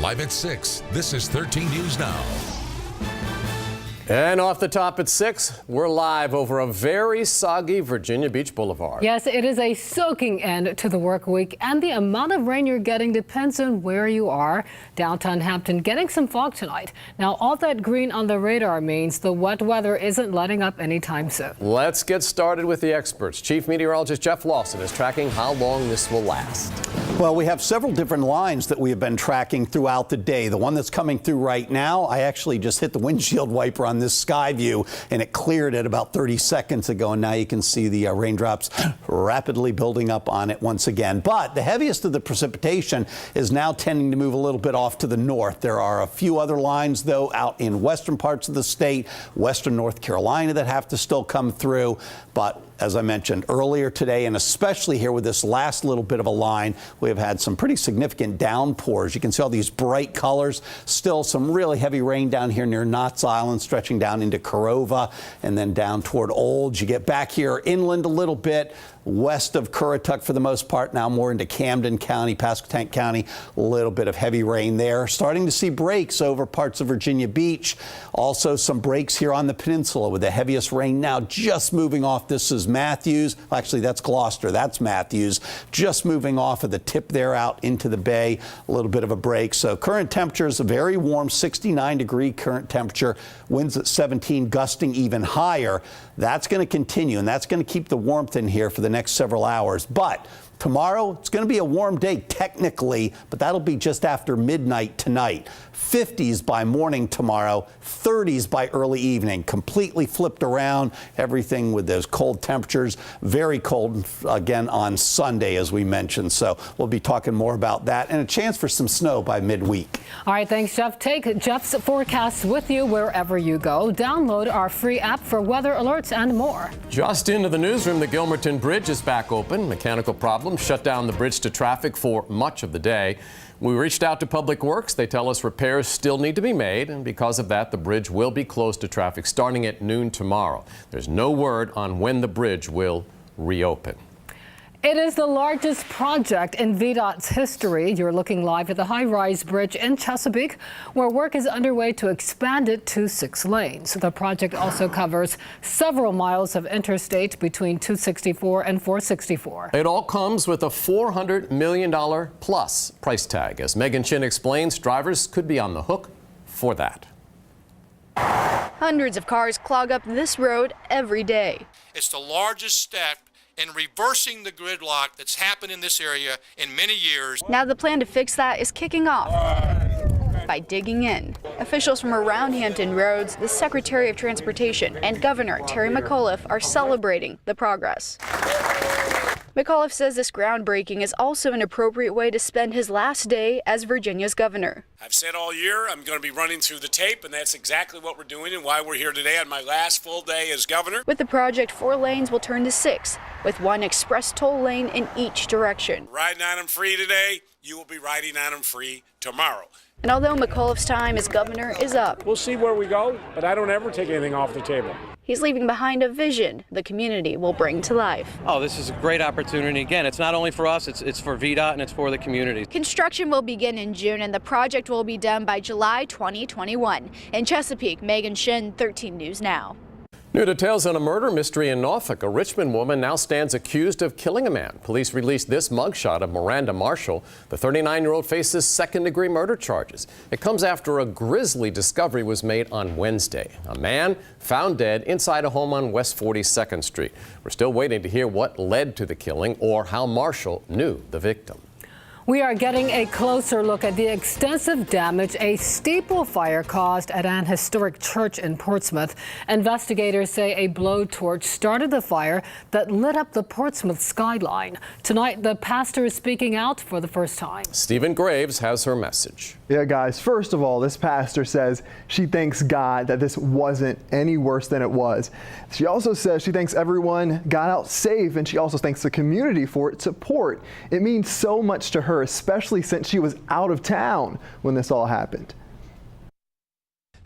Live at 6, this is 13 News Now. And off the top at 6, we're live over a very soggy Virginia Beach Boulevard. Yes, it is a soaking end to the work week, and the amount of rain you're getting depends on where you are. Downtown Hampton getting some fog tonight. Now, all that green on the radar means the wet weather isn't letting up anytime soon. Let's get started with the experts. Chief Meteorologist Jeff Lawson is tracking how long this will last. Well, we have several different lines that we have been tracking throughout the day. The one that's coming through right now, I actually just hit the windshield wiper on this sky view and it cleared it about 30 seconds ago. And now you can see the raindrops rapidly building up on it once again. But the heaviest of the precipitation is now tending to move a little bit off to the north. There are a few other lines, though, out in western parts of the state, western North Carolina, that have to still come through. But as I mentioned earlier today, and especially here with this last little bit of a line, we have had some pretty significant downpours. You can see all these bright colors. Still some really heavy rain down here near Knott's Island, stretching down into Corova and then down toward Olds. You get back here inland a little bit, west of Currituck for the most part, now more into Camden County, Pasquotank County, a little bit of heavy rain there. Starting to see breaks over parts of Virginia Beach. Also some breaks here on the peninsula with the heaviest rain now just moving off. This is Matthews. Actually, that's Gloucester. That's Matthews. Just moving off of the tip there out into the bay. A little bit of a break. So current temperature is a very warm 69-degree current temperature. Winds at 17, gusting even higher. That's going to continue, and that's going to keep the warmth in here for the next several hours. But tomorrow, it's going to be a warm day technically, but that'll be just after midnight tonight. 50s by morning tomorrow, 30s by early evening. Completely flipped around, everything with those cold temperatures. Very cold again on Sunday, as we mentioned. So we'll be talking more about that and a chance for some snow by midweek. All right, thanks, Jeff. Take Jeff's forecasts with you wherever you go. Download our free app for weather alerts and more. Just into the newsroom, the Gilmerton Bridge is back open. Mechanical problems shut down the bridge to traffic for much of the day. We reached out to Public Works. They tell us repairs still need to be made, and because of that, the bridge will be closed to traffic starting at noon tomorrow. There's no word on when the bridge will reopen. It is the largest project in VDOT's history. You're looking live at the high-rise bridge in Chesapeake, where work is underway to expand it to 6 lanes. The project also covers several miles of interstate between 264 and 464. It all comes with a $400 million plus price tag. As Megan Chin explains, drivers could be on the hook for that. Hundreds of cars clog up this road every day. It's the largest step in reversing the gridlock that's happened in this area in many years. Now the plan to fix that is kicking off by digging in. Officials from around Hampton Roads, the Secretary of Transportation, and Governor Terry McAuliffe are celebrating the progress. McAuliffe says this groundbreaking is also an appropriate way to spend his last day as Virginia's governor. I've said all year I'm going to be running through the tape, and that's exactly what we're doing and why we're here today on my last full day as governor. With the project, 4 lanes will turn to 6, with 1 express toll lane in each direction. Riding on them free today, you will be riding on them free tomorrow. And although McAuliffe's time as governor is up, we'll see where we go, but I don't ever take anything off the table. He's leaving behind a vision the community will bring to life. Oh, this is a great opportunity. Again, it's not only for us, it's for VDOT and it's for the community. Construction will begin in June and the project will be done by July 2021. In Chesapeake, Megan Shin, 13 News Now. New details on a murder mystery in Norfolk. A Richmond woman now stands accused of killing a man. Police released this mugshot of Miranda Marshall. The 39-year-old faces second-degree murder charges. It comes after a grisly discovery was made on Wednesday. A man found dead inside a home on West 42nd Street. We're still waiting to hear what led to the killing or how Marshall knew the victim. We are getting a closer look at the extensive damage a steeple fire caused at an historic church in Portsmouth. Investigators say a blowtorch started the fire that lit up the Portsmouth skyline. Tonight, the pastor is speaking out for the first time. Stephen Graves has her message. Yeah, guys, first of all, this pastor says she thanks God that this wasn't any worse than it was. She also says she thanks everyone got out safe, and she also thanks the community for its support. It means so much to her, especially since she was out of town when this all happened.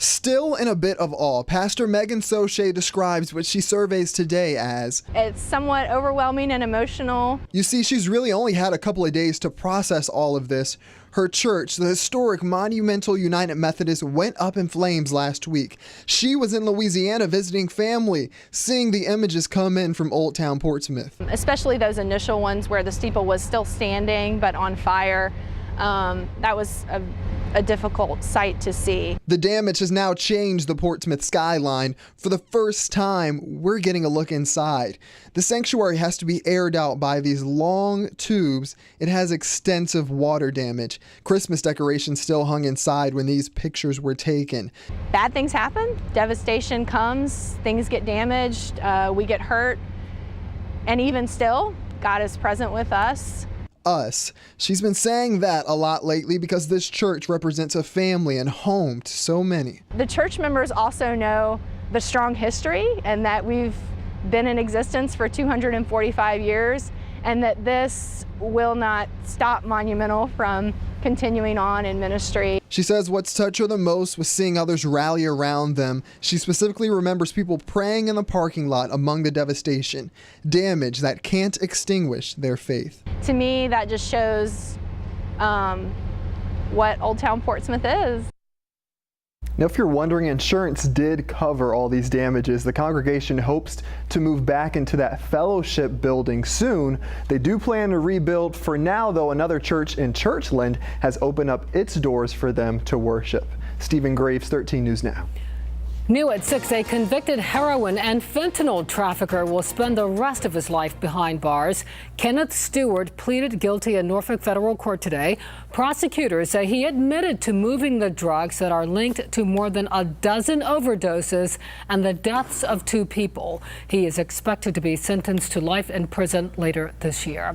Still in a bit of awe, Pastor Megan Soche describes what she surveys today as, "It's somewhat overwhelming and emotional." You see, she's really only had a couple of days to process all of this. Her church, the historic Monumental United Methodist, went up in flames last week. She was in Louisiana visiting family, seeing the images come in from Old Town Portsmouth. Especially those initial ones where the steeple was still standing but on fire. That was a difficult sight to see. The damage has now changed the Portsmouth skyline. For the first time, we're getting a look inside. The sanctuary has to be aired out by these long tubes. It has extensive water damage. Christmas decorations still hung inside when these pictures were taken. Bad things happen. Devastation comes. Things get damaged. We get hurt. And even still, God is present with us. Us. She's been saying that a lot lately because this church represents a family and home to so many. The church members also know the strong history and that we've been in existence for 245 years and that this will not stop Monumental from continuing on in ministry. She says what's touched her the most was seeing others rally around them. She specifically remembers people praying in the parking lot among the devastation, damage that can't extinguish their faith. To me, that just shows what Old Town Portsmouth is. Now, if you're wondering, insurance did cover all these damages. The congregation hopes to move back into that fellowship building soon. They do plan to rebuild. For now, though, another church in Churchland has opened up its doors for them to worship. Stephen Graves, 13 News Now. New at 6, a convicted heroin and fentanyl trafficker will spend the rest of his life behind bars. Kenneth Stewart pleaded guilty in Norfolk federal court today. Prosecutors say he admitted to moving the drugs that are linked to more than a dozen overdoses and the deaths of 2 people. He is expected to be sentenced to life in prison later this year.